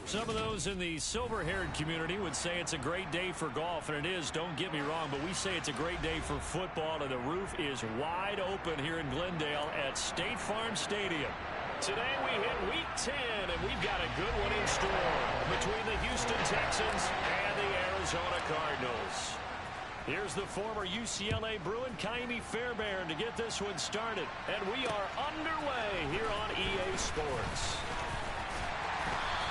Some of those in the silver-haired community would say it's a great day for golf, and it is, don't get me wrong, but we say it's a great day for football, and the roof is wide open here in Glendale at State Farm Stadium. Today we hit Week 10, and we've got a good one in store between the Houston Texans and the Arizona Cardinals. Here's the former UCLA Bruin, Kaimi Fairbairn, to get this one started, and we are underway here on EA Sports.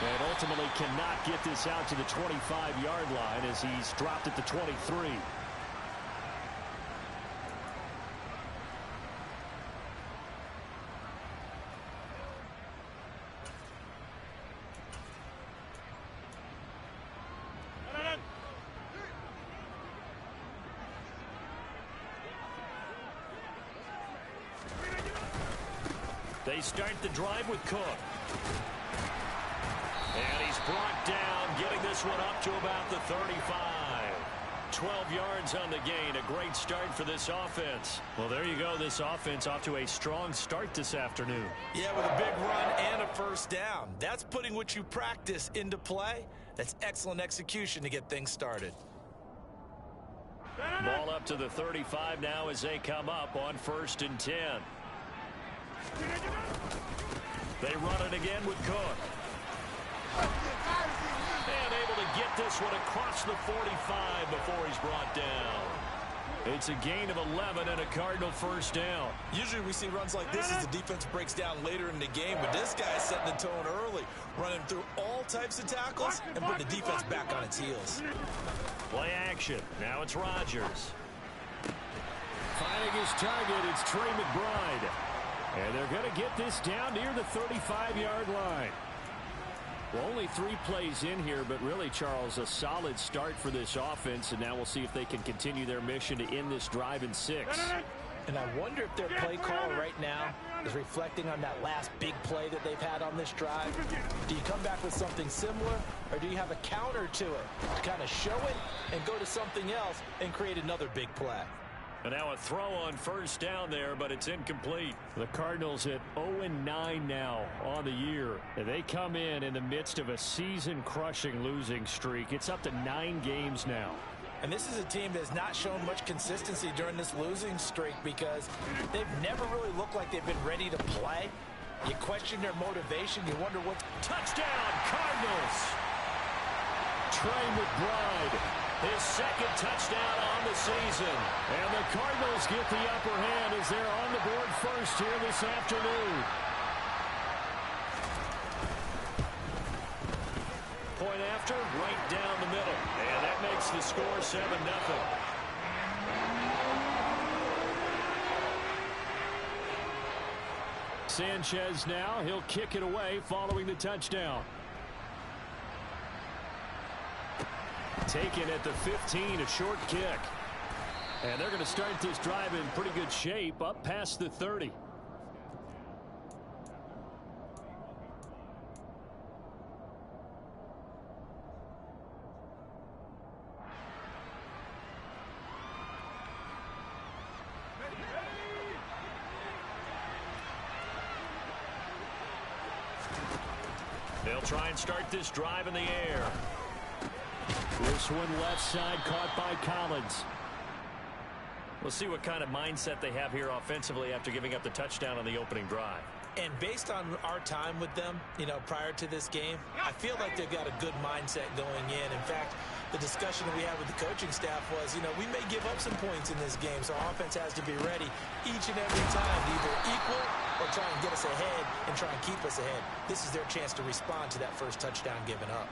And ultimately cannot get this out to the 25-yard line as he's dropped at the 23. They start the drive with Cook. And he's brought down, getting this one up to about the 35. 12 yards on the gain. A great start for this offense. Well, there you go. This offense off to a strong start this afternoon. Yeah, with a big run and a first down. That's putting what you practice into play. That's excellent execution to get things started. Ball up to the 35 now as they come up on 1st and 10. They run it again with Cook. And able to get this one across the 45 before he's brought down. It's a gain of 11 and a Cardinal first down. Usually we see runs like this as the defense breaks down later in the game, but this guy's setting the tone early, running through all types of tackles and putting the defense back on its heels. Play action. Now it's Rodgers. Finding his target, it's Trey McBride. And they're going to get this down near the 35-yard line. Well, only 3 plays in here, but really, Charles, a solid start for this offense, and now we'll see if they can continue their mission to end this drive in 6. And I wonder if their play call right now is reflecting on that last big play that they've had on this drive. Do you come back with something similar, or do you have a counter to it to kind of show it and go to something else and create another big play? And now a throw on first down there, but it's incomplete. The Cardinals at 0-9 now on the year. And they come in the midst of a season-crushing losing streak. It's up to 9 games now. And this is a team that has not shown much consistency during this losing streak because they've never really looked like they've been ready to play. You question their motivation. You wonder what. Touchdown, Cardinals! Trey McBride, his 2nd touchdown on the season. And the Cardinals get the upper hand as they're on the board first here this afternoon. Point after, right down the middle. And that makes the score 7-0. Sanchez now, he'll kick it away following the touchdown. Taken at the 15, a short kick. And they're going to start this drive in pretty good shape, up past the 30. They'll try and start this drive in the air. This one left side caught by Collins. We'll see what kind of mindset they have here offensively after giving up the touchdown on the opening drive. And based on our time with them, prior to this game, I feel like they've got a good mindset going in. In fact, the discussion that we had with the coaching staff was, we may give up some points in this game, so our offense has to be ready each and every time to either equal or try and get us ahead and try and keep us ahead. This is their chance to respond to that first touchdown given up.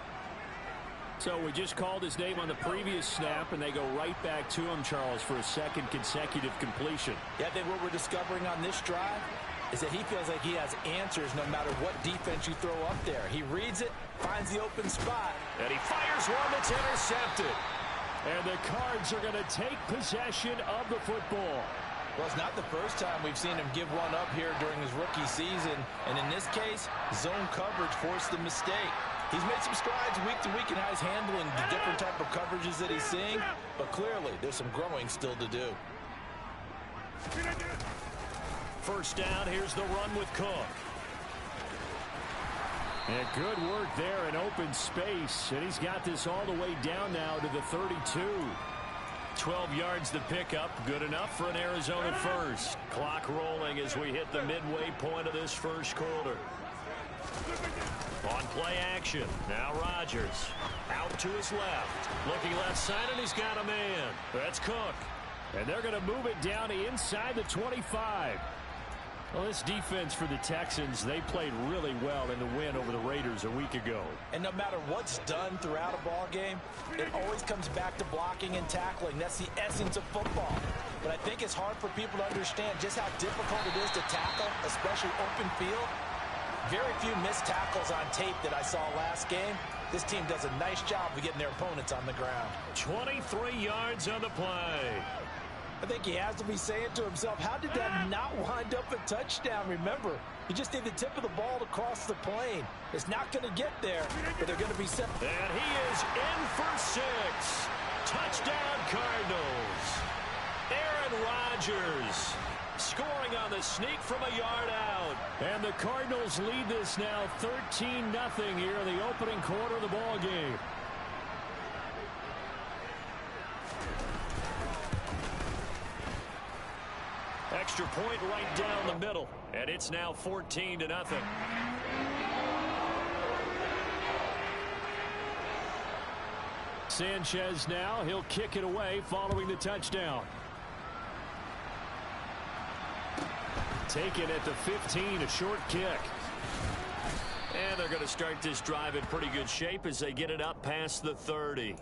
So we just called his name on the previous snap, and they go right back to him, Charles, for a 2nd consecutive completion. Yeah, I think what we're discovering on this drive is that he feels like he has answers no matter what defense you throw up there. He reads it, finds the open spot. And he fires one that's intercepted. And the Cards are going to take possession of the football. Well, it's not the first time we've seen him give one up here during his rookie season. And in this case, zone coverage forced the mistake. He's made some strides week to week in how he's handling the different type of coverages that he's seeing, but clearly there's some growing still to do. First down, here's the run with Cook. And good work there in open space. And he's got this all the way down now to the 32. 12 yards to pick up. Good enough for an Arizona first. Clock rolling as we hit the midway point of this first quarter. On play action. Now Rodgers. Out to his left. Looking left side, and he's got a man. That's Cook. And they're going to move it down to inside the 25. Well, this defense for the Texans, they played really well in the win over the Raiders a week ago. And no matter what's done throughout a ball game, it always comes back to blocking and tackling. That's the essence of football. But I think it's hard for people to understand just how difficult it is to tackle, especially open field. Very few missed tackles on tape that I saw last game. This team does a nice job of getting their opponents on the ground. 23 yards on the play. I think he has to be saying to himself, how did that not wind up a touchdown? Remember, you just need the tip of the ball to cross the plane. It's not going to get there, but they're going to be set. And he is in for 6. Touchdown, Cardinals. Aaron Rodgers scoring on the sneak from a yard out. And the Cardinals lead this now 13-0 here in the opening quarter of the ball game. Extra point right down the middle, and it's now 14-0. Sanchez now, he'll kick it away following the touchdown. Taken at the 15, a short kick. And they're going to start this drive in pretty good shape as they get it up past the 30.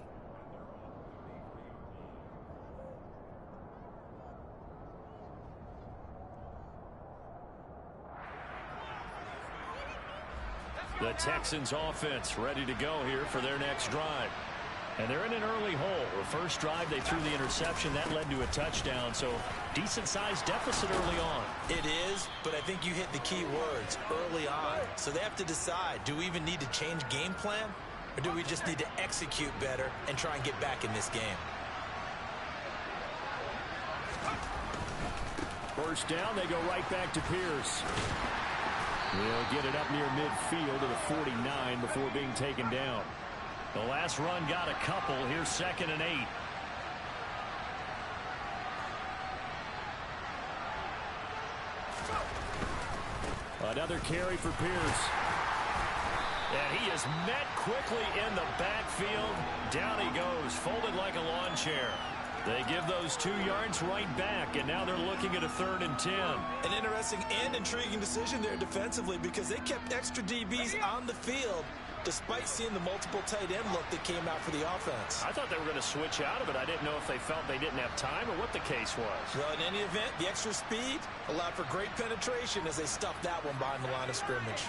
The Texans offense ready to go here for their next drive. And they're in an early hole. The first drive, they threw the interception. That led to a touchdown, so decent-sized deficit early on. It is, but I think you hit the key words, early on. So they have to decide, do we even need to change game plan, or do we just need to execute better and try and get back in this game? First down, they go right back to Pierce. They'll get it up near midfield to the 49 before being taken down. The last run got a couple. Here's 2nd and 8. Another carry for Pierce. And he is met quickly in the backfield. Down he goes, folded like a lawn chair. They give those 2 yards right back, and now they're looking at a 3rd and 10. An interesting and intriguing decision there defensively because they kept extra DBs on the field despite seeing the multiple tight end look that came out for the offense. I thought they were going to switch out of it. I didn't know if they felt they didn't have time or what the case was. Well, in any event, the extra speed allowed for great penetration as they stuffed that one behind the line of scrimmage.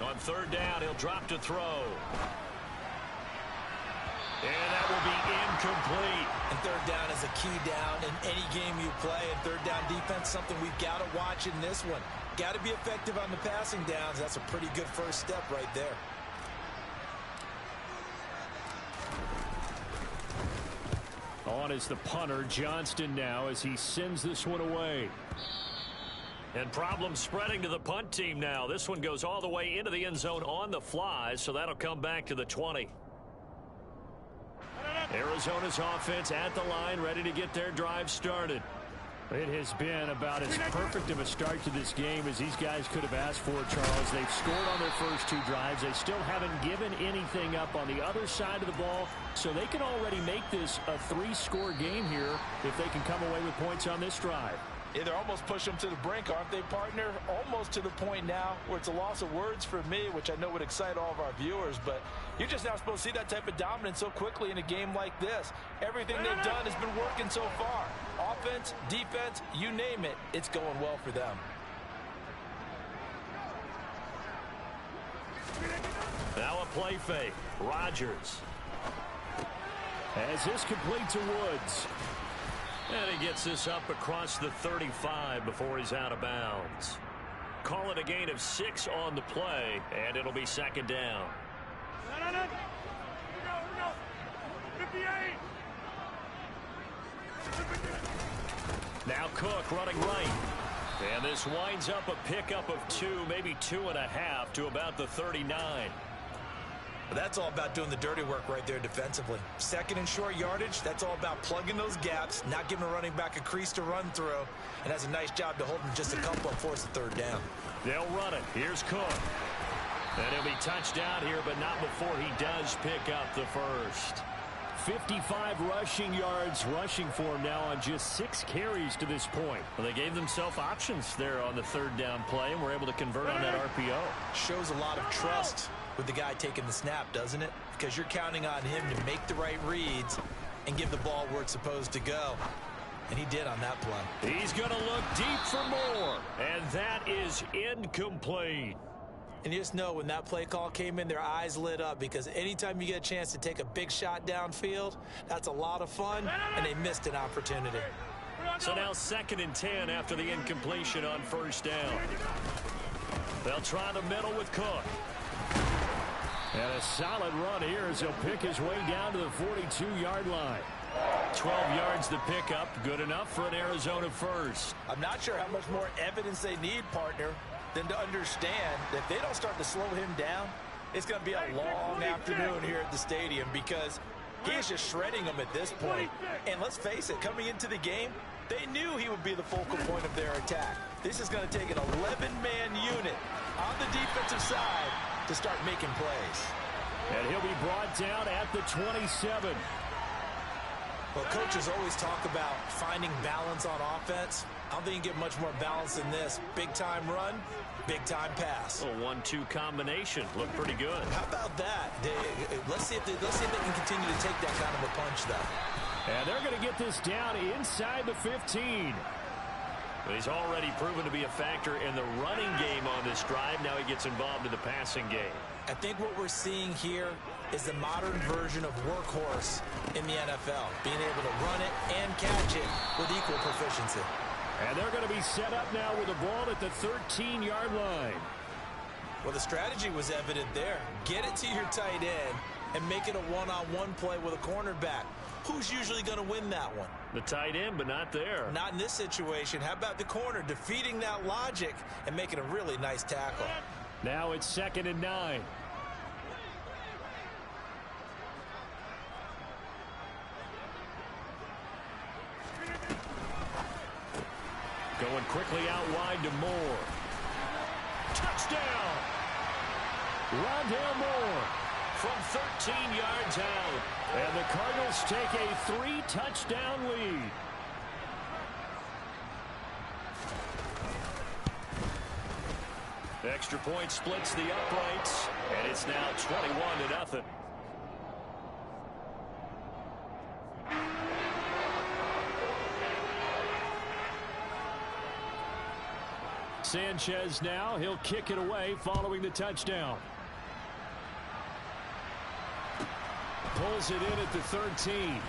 On 3rd down, he'll drop to throw. And that will be incomplete. And 3rd down is a key down in any game you play. And 3rd down defense, something we've got to watch in this one. Got to be effective on the passing downs. That's a pretty good first step right there. On is the punter, Johnston now, as he sends this one away. And problems spreading to the punt team now. This one goes all the way into the end zone on the fly, so that'll come back to the 20. Arizona's offense at the line, ready to get their drive started. It has been about as perfect of a start to this game as these guys could have asked for, Charles. They've scored on their first 2 drives. They still haven't given anything up on the other side of the ball, so they can already make this a 3-score game here if they can come away with points on this drive. Yeah, they're almost pushing them to the brink, aren't they, partner? Almost to the point now where it's a loss of words for me, which I know would excite all of our viewers, but you're just not supposed to see that type of dominance so quickly in a game like this. Everything they've done has been working so far. Offense, defense, you name it, it's going well for them. Now a play fake. Rodgers. As this complete to Woods. And he gets this up across the 35 before he's out of bounds. Call it a gain of 6 on the play, and it'll be 2nd down. Now Cook running right. And this winds up a pickup of 2, maybe 2.5 to about the 39. That's all about doing the dirty work right there defensively. Second and short yardage, that's all about plugging those gaps, not giving a running back a crease to run through, and has a nice job to hold him just a couple and force the third down. They'll run it. Here's Cook. And he'll be touched down here, but not before he does pick up the first. 55 rushing yards rushing for him now on just 6 carries to this point. Well, they gave themselves options there on the third down play and were able to convert on that RPO. Shows a lot of trust with the guy taking the snap, doesn't it? Because you're counting on him to make the right reads and give the ball where it's supposed to go. And he did on that play. He's going to look deep for more. And that is incomplete. And you just know when that play call came in, their eyes lit up, because anytime you get a chance to take a big shot downfield, that's a lot of fun, and they missed an opportunity. So now 2nd and 10 after the incompletion on first down. They'll try the middle with Cook. And a solid run here as he'll pick his way down to the 42-yard line. 12 yards to pick up, good enough for an Arizona first. I'm not sure how much more evidence they need, partner, than to understand that if they don't start to slow him down, it's going to be a long afternoon here at the stadium, because he is just shredding them at this point. And let's face it, coming into the game, they knew he would be the focal point of their attack. This is going to take an 11-man unit on the defensive side to start making plays. And he'll be brought down at the 27. Well, coaches always talk about finding balance on offense. I don't think you get much more balance than this. Big-time run, big-time pass. A 1-2 combination. Looked pretty good. How about that? Let's see if they can continue to take that kind of a punch, though. And they're going to get this down inside the 15. But he's already proven to be a factor in the running game on this drive. Now he gets involved in the passing game. I think what we're seeing here is the modern version of workhorse in the NFL, being able to run it and catch it with equal proficiency. And they're going to be set up now with the ball at the 13-yard line. Well, the strategy was evident there. Get it to your tight end and make it a one-on-one play with a cornerback. Who's usually going to win that one? The tight end, but not there. Not in this situation. How about the corner defeating that logic and making a really nice tackle? Now it's 2nd and 9. Going quickly out wide to Moore. Touchdown! Rondale Moore from 13 yards out. And the Cardinals take a 3-touchdown lead. Extra point splits the uprights, and it's now 21-0. Sanchez now, he'll kick it away following the touchdown. Pulls it in at the 13.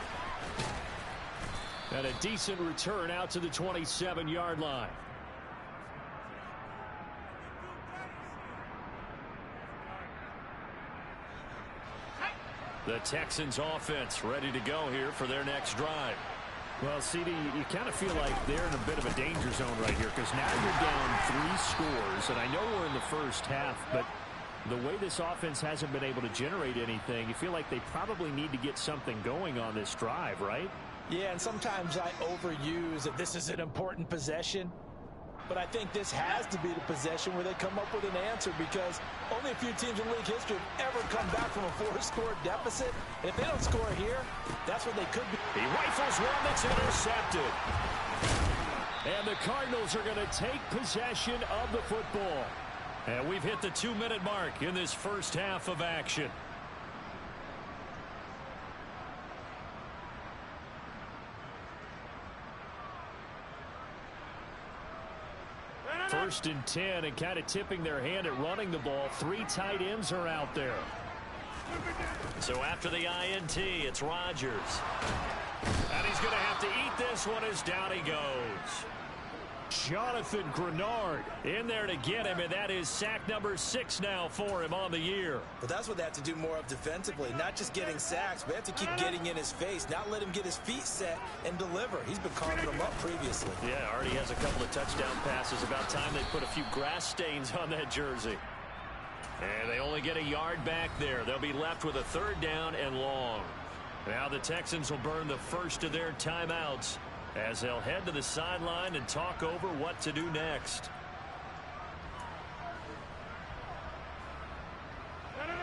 And a decent return out to the 27-yard line. The Texans offense ready to go here for their next drive. Well, CD, you kind of feel like they're in a bit of a danger zone right here, because now you're down 3 scores, and I know we're in the first half, but the way this offense hasn't been able to generate anything, you feel like they probably need to get something going on this drive, right? Yeah, and sometimes I overuse that this is an important possession. But I think this has to be the possession where they come up with an answer, because only a few teams in league history have ever come back from a 4-score deficit. And if they don't score here, that's what they could be. He rifles one that's intercepted. And the Cardinals are going to take possession of the football. And we've hit the 2-minute mark in this first half of action. First and 10, and kind of tipping their hand at running the ball. 3 tight ends are out there. So after the INT, it's Rodgers. And he's going to have to eat this one as down he goes. Jonathan Grenard in there to get him, and that is sack number 6 now for him on the year. Well, that's what they have to do more of defensively, not just getting sacks, but they have to keep getting in his face, not let him get his feet set and deliver. He's been carving them up previously. Yeah, already has a couple of touchdown passes. About time they put a few grass stains on that jersey. And they only get a yard back there. They'll be left with a 3rd down and long. Now the Texans will burn the first of their timeouts as they'll head to the sideline and talk over what to do next.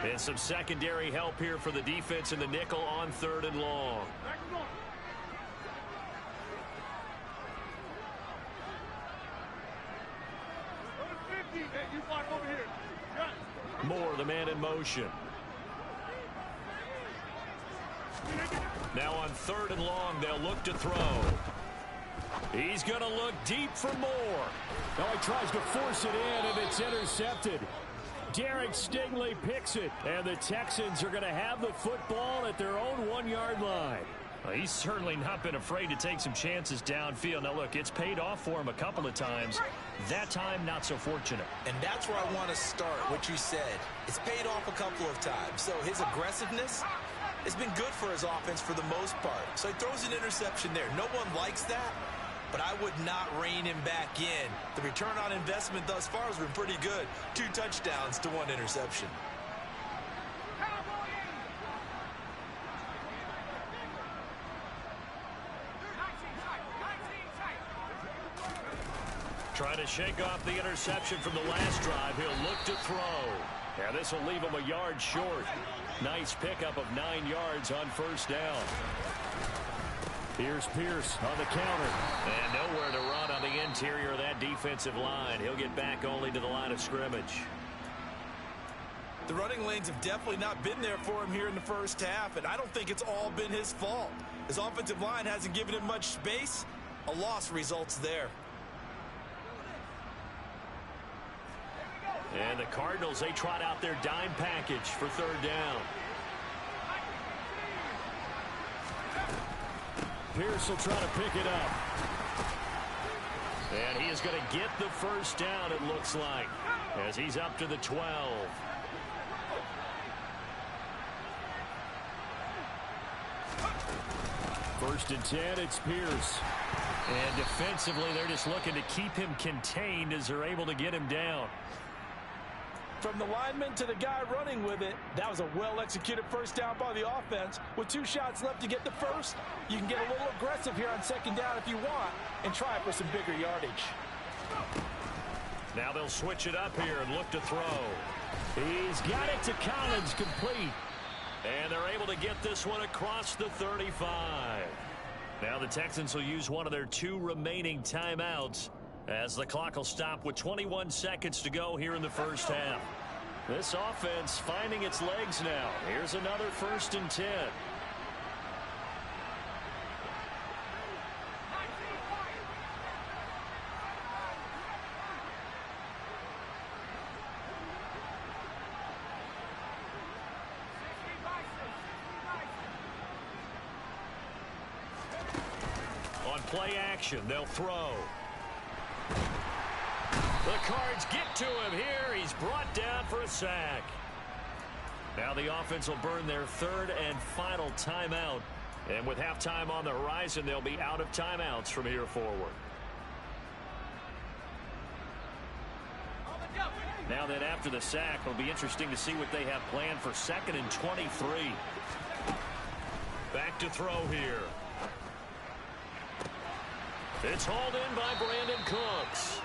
And some secondary help here for the defense in the nickel on 3rd and long. Moore, the man in motion. Now on 3rd and long, they'll look to throw. He's going to look deep for Moore. Oh, he tries to force it in, and it's intercepted. Derek Stingley picks it, and the Texans are going to have the football at their own 1-yard line. Well, he's certainly not been afraid to take some chances downfield. Now, look, it's paid off for him a couple of times. That time, not so fortunate. And that's where I want to start, what you said. It's paid off a couple of times. So his aggressiveness has been good for his offense for the most part. So he throws an interception there. No one likes that, but I would not rein him back in. The return on investment thus far has been pretty good. 2 touchdowns to 1 interception. Trying to shake off the interception from the last drive. He'll look to throw. Yeah, this will leave him a yard short. Nice pickup of 9 yards on 1st down. Here's Pierce on the counter. And nowhere to run on the interior of that defensive line. He'll get back only to the line of scrimmage. The running lanes have definitely not been there for him here in the first half, and I don't think it's all been his fault. His offensive line hasn't given him much space. A loss results there. And the Cardinals, they trot out their dime package for 3rd down. Pierce will try to pick it up. And he is going to get the 1st down, it looks like, as he's up to the 12. First and 10, it's Pierce. And defensively, they're just looking to keep him contained as they're able to get him down. From the lineman to the guy running with it, that was a well-executed 1st down by the offense. With 2 shots left to get the first, you can get a little aggressive here on 2nd down if you want and try for some bigger yardage. Now they'll switch it up here and look to throw. He's got it to Collins, complete. And they're able to get this one across the 35. Now the Texans will use one of their 2 remaining timeouts as the clock will stop with 21 seconds to go here in the first half. This offense finding its legs now. Here's another 1st and 10. On play action, they'll throw. The Cards get to him here. He's brought down for a sack. Now the offense will burn their 3rd and final timeout. And with halftime on the horizon, they'll be out of timeouts from here forward. Now then, after the sack, it'll be interesting to see what they have planned for 2nd and 23. Back to throw here. It's hauled in by Brandon Cooks.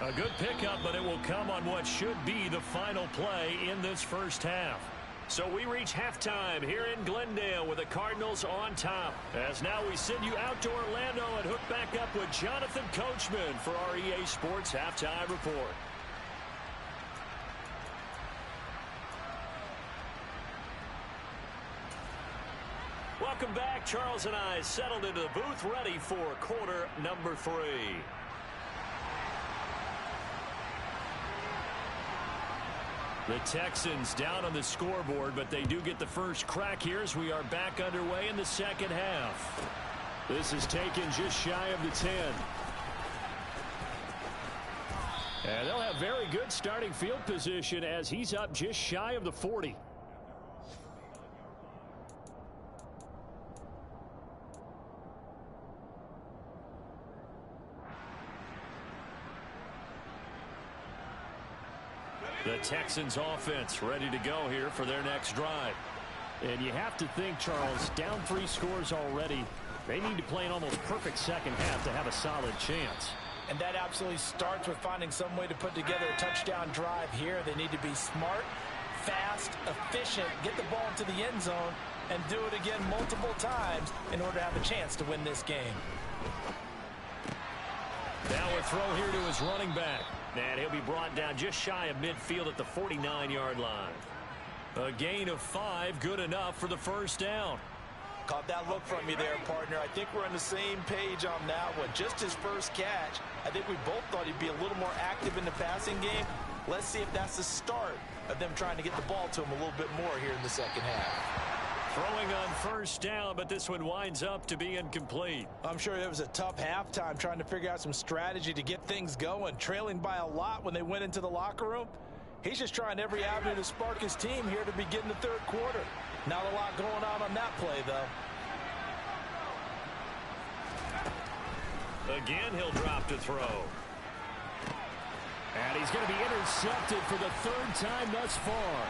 A good pickup, but it will come on what should be the final play in this first half. So we reach halftime here in Glendale with the Cardinals on top. As now we send you out to Orlando and hook back up with Jonathan Coachman for our EA Sports Halftime Report. Welcome back. Charles and I settled into the booth ready for quarter number 3. The Texans down on the scoreboard, but they do get the first crack here as we are back underway in the second half. This is taken just shy of the 10. And they'll have very good starting field position as he's up just shy of the 40. The Texans offense ready to go here for their next drive. And you have to think, Charles, down 3 scores already. They need to play an almost perfect second half to have a solid chance. And that absolutely starts with finding some way to put together a touchdown drive here. They need to be smart, fast, efficient, get the ball into the end zone, and do it again multiple times in order to have a chance to win this game. Now a throw here to his running back. And he'll be brought down just shy of midfield at the 49-yard line. A gain of 5, good enough for the first down. Caught that look from you there, partner. I think we're on the same page on that one. Just his first catch. I think we both thought he'd be a little more active in the passing game. Let's see if that's the start of them trying to get the ball to him a little bit more here in the second half. Throwing on first down, but this one winds up to be incomplete. I'm sure it was a tough halftime trying to figure out some strategy to get things going. Trailing by a lot when they went into the locker room. He's just trying every avenue to spark his team here to begin the third quarter. Not a lot going on that play, though. Again, he'll drop to throw. And he's going to be intercepted for the 3rd time thus far.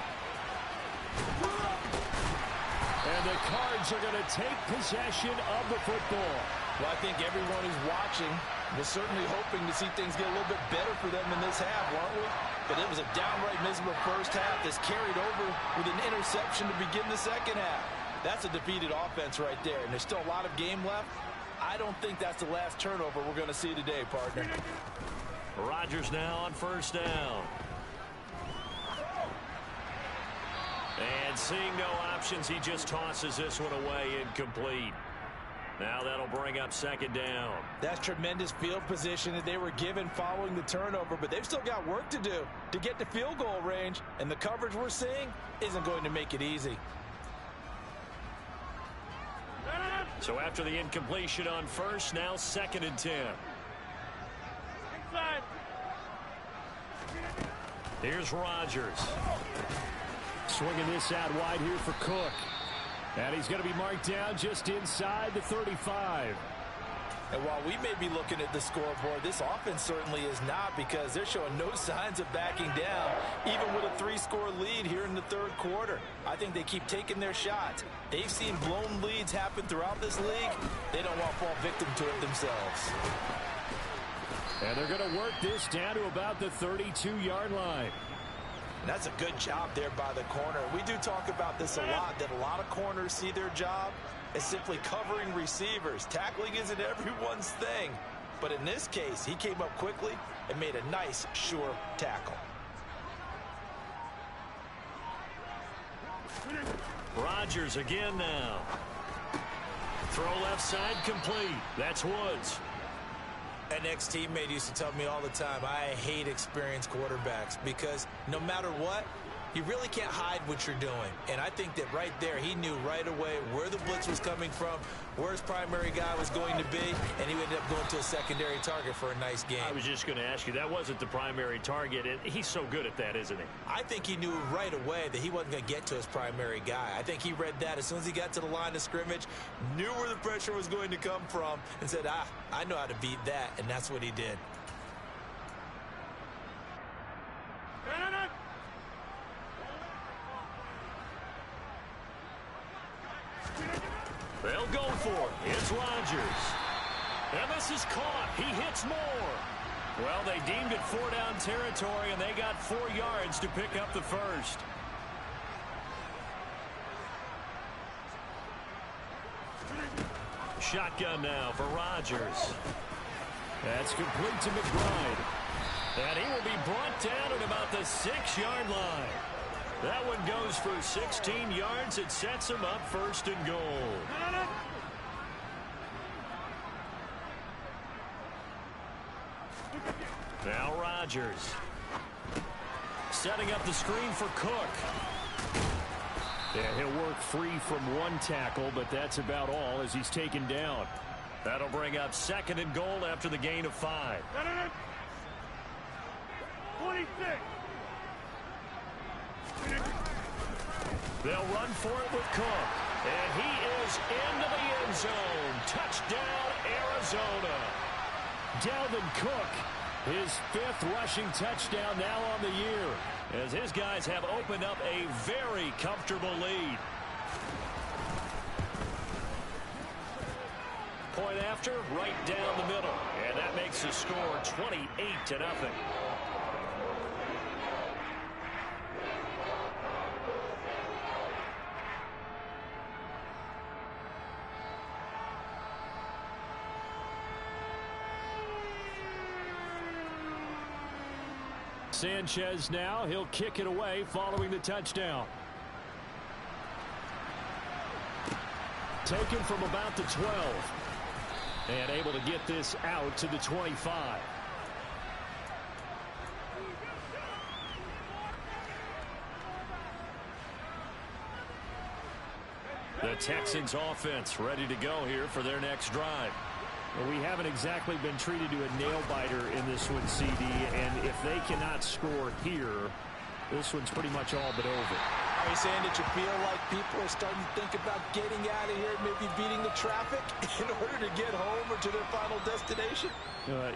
And the Cards are going to take possession of the football. Well, I think everyone who's watching was certainly hoping to see things get a little bit better for them in this half, weren't we? But it was a downright miserable first half that's carried over with an interception to begin the second half. That's a defeated offense right there, and there's still a lot of game left. I don't think that's the last turnover we're going to see today, partner. Rodgers now on first down. And seeing no options, he just tosses this one away incomplete. Now that'll bring up second down. That's tremendous field position that they were given following the turnover, but they've still got work to do to get to field goal range, and the coverage we're seeing isn't going to make it easy. So after the incompletion on first, now 2nd and 10. Here's Rodgers. Swinging this out wide here for Cook. And he's going to be marked down just inside the 35. And while we may be looking at the scoreboard, this offense certainly is not, because they're showing no signs of backing down, even with a 3-score lead here in the third quarter. I think they keep taking their shots. They've seen blown leads happen throughout this league. They don't want to fall victim to it themselves. And they're going to work this down to about the 32-yard line. And that's a good job there by the corner. We do talk about this a lot, that a lot of corners see their job as simply covering receivers. Tackling isn't everyone's thing. But in this case, he came up quickly and made a nice, sure tackle. Rodgers again now. Throw left side complete. That's Woods. An ex-teammate used to tell me all the time, I hate experienced quarterbacks, because no matter what, you really can't hide what you're doing. And I think that right there, he knew right away where the blitz was coming from, where his primary guy was going to be, and he ended up going to a secondary target for a nice game. I was just going to ask you, that wasn't the primary target. He's so good at that, isn't he? I think he knew right away that he wasn't going to get to his primary guy. I think he read that as soon as he got to the line of scrimmage, knew where the pressure was going to come from, and said, I know how to beat that, and that's what he did. They'll go for it. It's Rodgers. And this is caught. He hits more. Well, they deemed it 4-down territory, and they got 4 yards to pick up the first. Shotgun now for Rodgers. That's complete to McBride. And he will be brought down at about the 6-yard line. That one goes for 16 yards. It sets him up 1st and goal. Now Rodgers. Setting up the screen for Cook. Yeah, he'll work free from one tackle, but that's about all as he's taken down. That'll bring up 2nd and goal after the gain of 5. They'll run for it with Cook. And he is into the end zone. Touchdown, Arizona. Dalvin Cook, his 5th rushing touchdown now on the year, as his guys have opened up a very comfortable lead. Point after, right down the middle. And that makes the score 28-0. Sanchez now, he'll kick it away following the touchdown. Taken from about the 12. And able to get this out to the 25. The Texans offense ready to go here for their next drive. Well, we haven't exactly been treated to a nail-biter in this one, CD, and if they cannot score here, this one's pretty much all but over. Are you saying that you feel like people are starting to think about getting out of here and maybe beating the traffic in order to get home or to their final destination?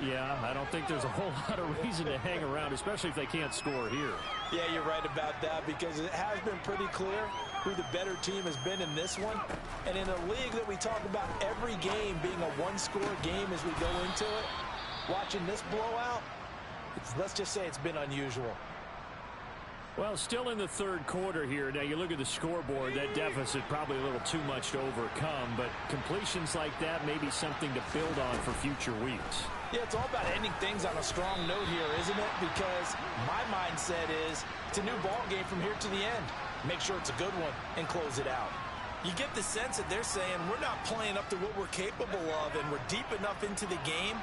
Yeah, I don't think there's a whole lot of reason to hang around, especially if they can't score here. Yeah, you're right about that, because it has been pretty clear who the better team has been in this one. And in a league that we talk about every game being a one-score game as we go into it, watching this blowout, let's just say it's been unusual. Well, still in the 3rd quarter here. Now, you look at the scoreboard, that deficit probably a little too much to overcome, but completions like that may be something to build on for future weeks. Yeah, it's all about ending things on a strong note here, isn't it? Because my mindset is it's a new ball game from here to the end. Make sure it's a good one and close it out. You get the sense that they're saying we're not playing up to what we're capable of, and we're deep enough into the game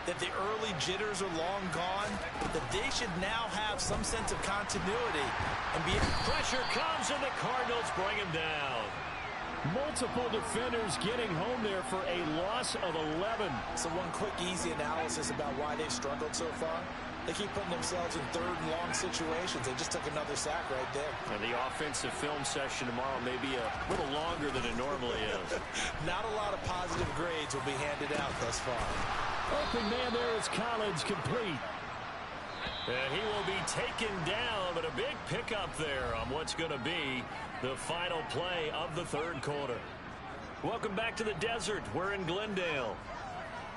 that the early jitters are long gone, that they should now have some sense of continuity and be... Pressure comes, and the Cardinals bring him down. Multiple defenders getting home there for a loss of 11. So one quick, easy analysis about why they've struggled so far. They keep putting themselves in 3rd and long situations. They just took another sack right there. And the offensive film session tomorrow may be a little longer than it normally is. Not a lot of positive grades will be handed out thus far. Open man there is Collins, complete. And he will be taken down, but a big pickup there on what's going to be the final play of the 3rd quarter. Welcome back to the desert. We're in Glendale.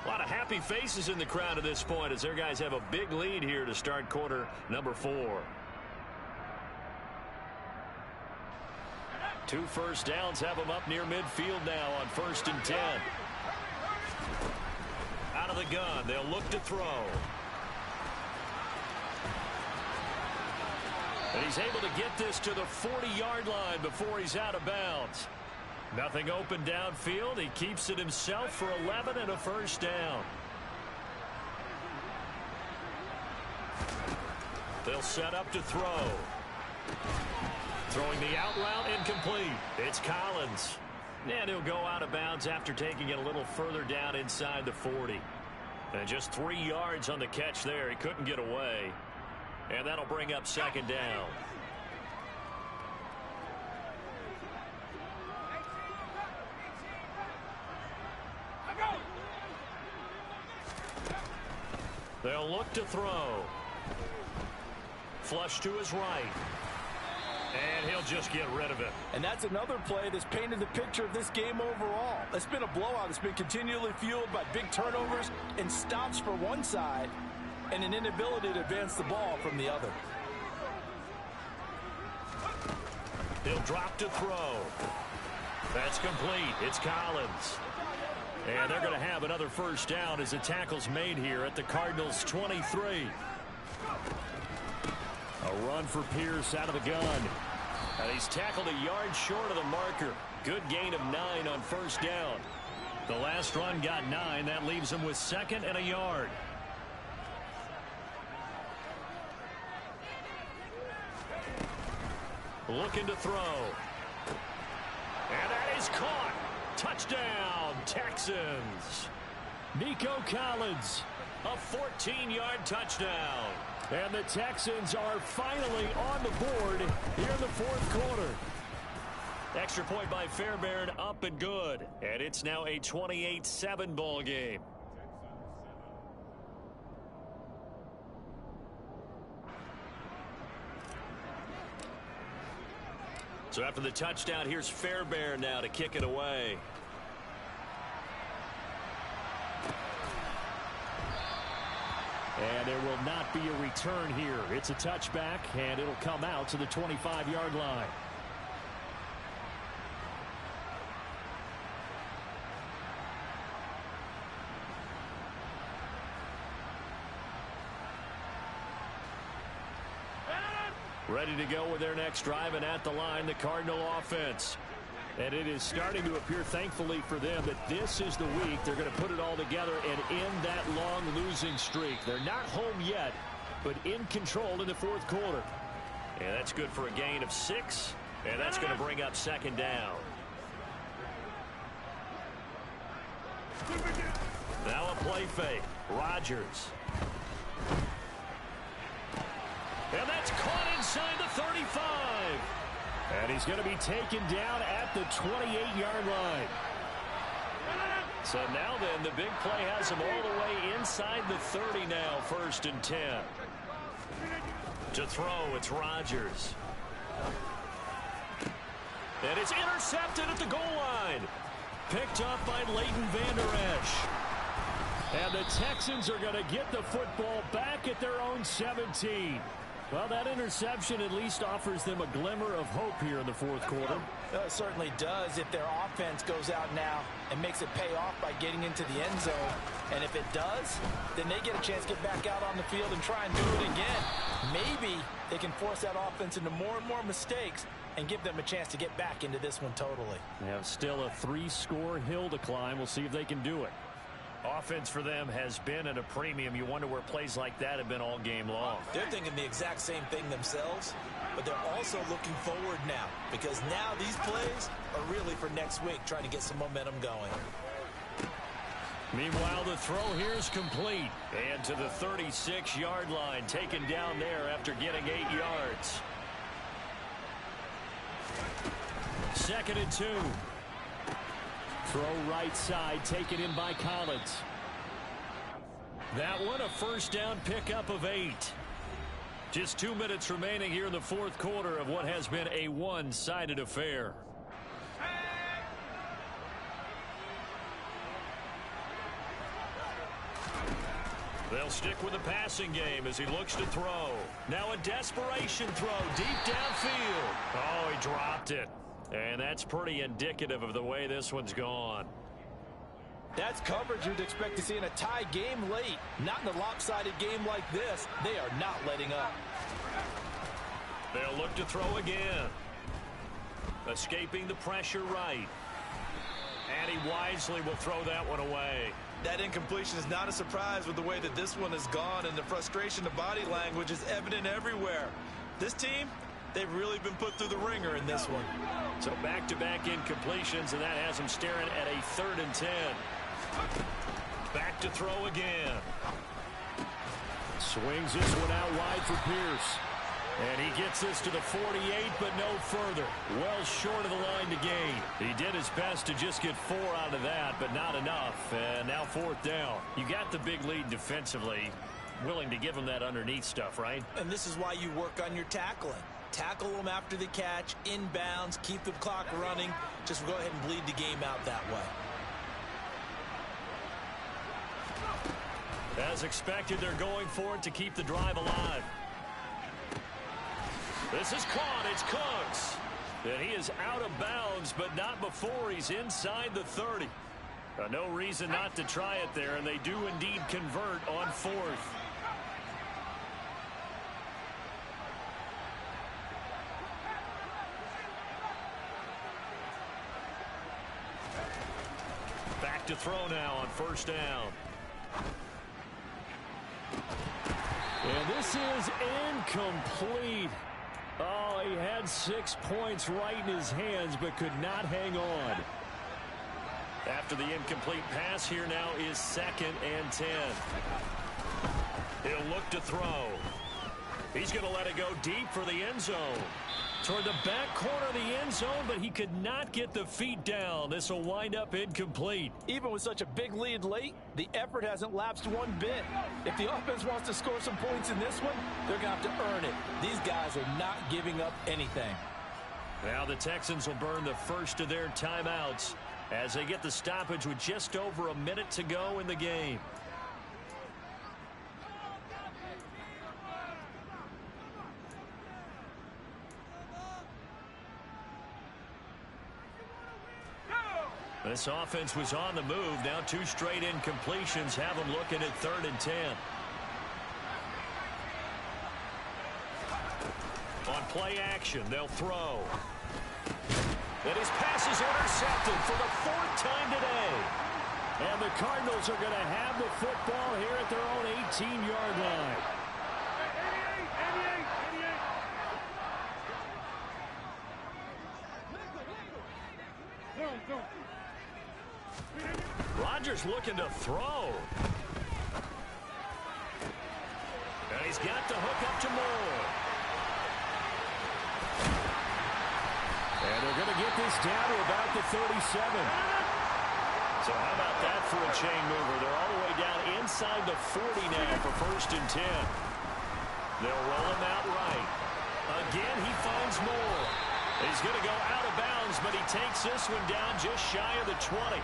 A lot of happy faces in the crowd at this point as their guys have a big lead here to start quarter number 4. 2 first downs have them up near midfield now on 1st and 10. Out of the gun, they'll look to throw. And he's able to get this to the 40-yard line before he's out of bounds. Nothing open downfield. He keeps it himself for 11 and a first down. They'll set up to throw. Throwing the out route, incomplete. It's Collins. And he'll go out of bounds after taking it a little further down inside the 40. And just 3 yards on the catch there. He couldn't get away. And that'll bring up 2nd down. They'll look to throw. Flush to his right. And he'll just get rid of it. And that's another play that's painted the picture of this game overall. It's been a blowout. It's been continually fueled by big turnovers and stops for one side and an inability to advance the ball from the other. He'll drop to throw. That's complete. It's Collins. And they're going to have another first down as the tackle's made here at the Cardinals' 23. A run for Pierce out of the gun. And he's tackled a yard short of the marker. Good gain of 9 on first down. The last run got 9. That leaves him with 2nd and a yard. Looking to throw. And that is caught. Touchdown, Texans. Nico Collins. A 14-yard touchdown. And the Texans are finally on the board here in the fourth quarter. Extra point by Fairbairn, up and good. And it's now a 28-7 ball game. So after the touchdown, here's Fairbairn now to kick it away. And there will not be a return here. It's a touchback, and it'll come out to the 25-yard line. Ready to go with their next drive, and at the line, the Cardinal offense. And it is starting to appear, thankfully for them, that this is the week they're going to put it all together and end that long losing streak. They're not home yet, but in control in the fourth quarter. And that's good for a gain of 6, and that's going to bring up second down. Now a play fake. Rodgers. And that's caught inside the 35. And he's going to be taken down at the 28-yard line. So now then, the big play has him all the way inside the 30 now, 1st and 10. To throw, it's Rodgers. And it's intercepted at the goal line. Picked up by Leighton Vander Esch. And the Texans are going to get the football back at their own 17. Well, that interception at least offers them a glimmer of hope here in the fourth quarter. It certainly does if their offense goes out now and makes it pay off by getting into the end zone. And if it does, then they get a chance to get back out on the field and try and do it again. Maybe they can force that offense into more and more mistakes and give them a chance to get back into this one totally. They have still a 3-score hill to climb. We'll see if they can do it. Offense for them has been at a premium. You wonder where plays like that have been all game long. They're thinking the exact same thing themselves, but they're also looking forward now because now these plays are really for next week, trying to get some momentum going. Meanwhile, the throw here is complete. And to the 36-yard line, taken down there after getting 8 yards. 2nd and 2. Throw right side, taken in by Collins. That one a first down pickup of 8. Just 2 minutes remaining here in the fourth quarter of what has been a one-sided affair. They'll stick with the passing game as he looks to throw. Now a desperation throw deep downfield. Oh, he dropped it. And that's pretty indicative of the way this one's gone. That's coverage you'd expect to see in a tie game late. Not in a lopsided game like this. They are not letting up. They'll look to throw again. Escaping the pressure right. And he wisely will throw that one away. That incompletion is not a surprise with the way that this one has gone, and the frustration of body language is evident everywhere. This team, they've really been put through the ringer in this one. So back-to-back incompletions, and that has him staring at a 3rd and 10. Back to throw again. Swings this one out wide for Pierce. And he gets this to the 48, but no further. Well short of the line to gain. He did his best to just get 4 out of that, but not enough. And now 4th down. You got the big lead defensively. Willing to give him that underneath stuff, right? And this is why you work on your tackling. Tackle them after the catch, inbounds, keep the clock running. Just go ahead and bleed the game out that way. As expected, they're going for it to keep the drive alive. This is caught. It's Cooks. And he is out of bounds, but not before he's inside the 30. No reason not to try it there, and they do indeed convert on 4th. Back to throw now on 1st down. And this is incomplete. Oh, he had 6 points right in his hands, but could not hang on. After the incomplete pass, here now is 2nd and 10. He'll look to throw. He's going to let it go deep for the end zone. Toward the back corner of the end zone, but he could not get the feet down. This will wind up incomplete. Even with such a big lead late, the effort hasn't lapsed one bit. If the offense wants to score some points in this one, they're going to have to earn it. These guys are not giving up anything. Now the Texans will burn the first of their timeouts as they get the stoppage with just over a minute to go in the game. This offense was on the move. Now 2 straight incompletions have them looking at 3rd and 10. On play action, they'll throw. And his pass is intercepted for the 4th time today. And the Cardinals are going to have the football here at their own 18-yard line. Rodgers looking to throw. And he's got the hook up to Moore. And they're going to get this down to about the 37. So how about that for a chain mover? They're all the way down inside the 40 now for 1st and 10. They'll roll him out right. Again, he finds Moore. He's going to go out of bounds, but he takes this one down just shy of the 20.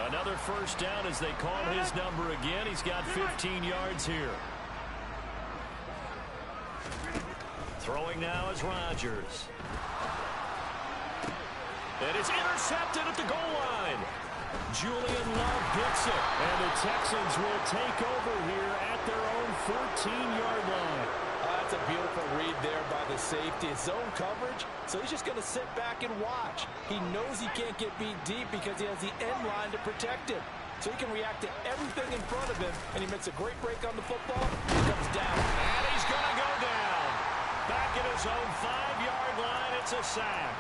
Another first down as they call his number again. He's got 15 yards here. Throwing now is Rodgers. And it's intercepted at the goal line. Julian Love gets it. And the Texans will take over here at their own 14-yard line. That's a beautiful read there by the safety. It's zone coverage, so he's just going to sit back and watch. He knows he can't get beat deep because he has the end line to protect him. So he can react to everything in front of him, and he makes a great break on the football. He comes down. And he's going to go down. Back at his own 5-yard line, it's a sack.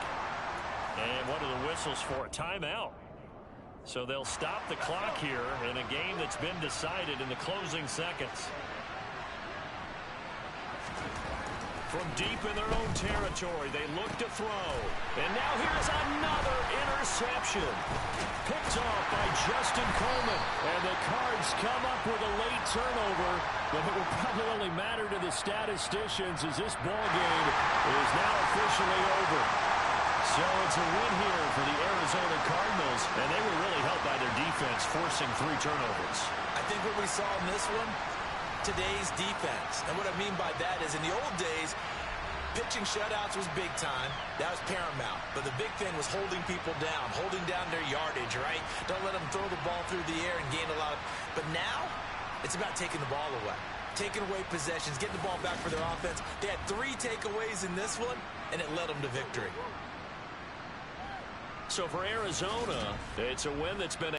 And what are the whistles for? A timeout. So they'll stop the clock here in a game that's been decided in the closing seconds. From deep in their own territory, they look to throw. And now here's another interception. Picked off by Justin Coleman. And the Cards come up with a late turnover, but it will probably only matter to the statisticians as this ball game is now officially over. So it's a win here for the Arizona Cardinals, and they were really helped by their defense, forcing 3 turnovers. I think what we saw in this one, today's defense. And what I mean by that is in the old days, pitching shutouts was big time. That was paramount. But the big thing was holding people down, holding down their yardage, right? Don't let them throw the ball through the air and gain a lot of... But now, it's about taking the ball away. Taking away possessions, getting the ball back for their offense. They had 3 takeaways in this one, and it led them to victory. So for Arizona, it's a win that's been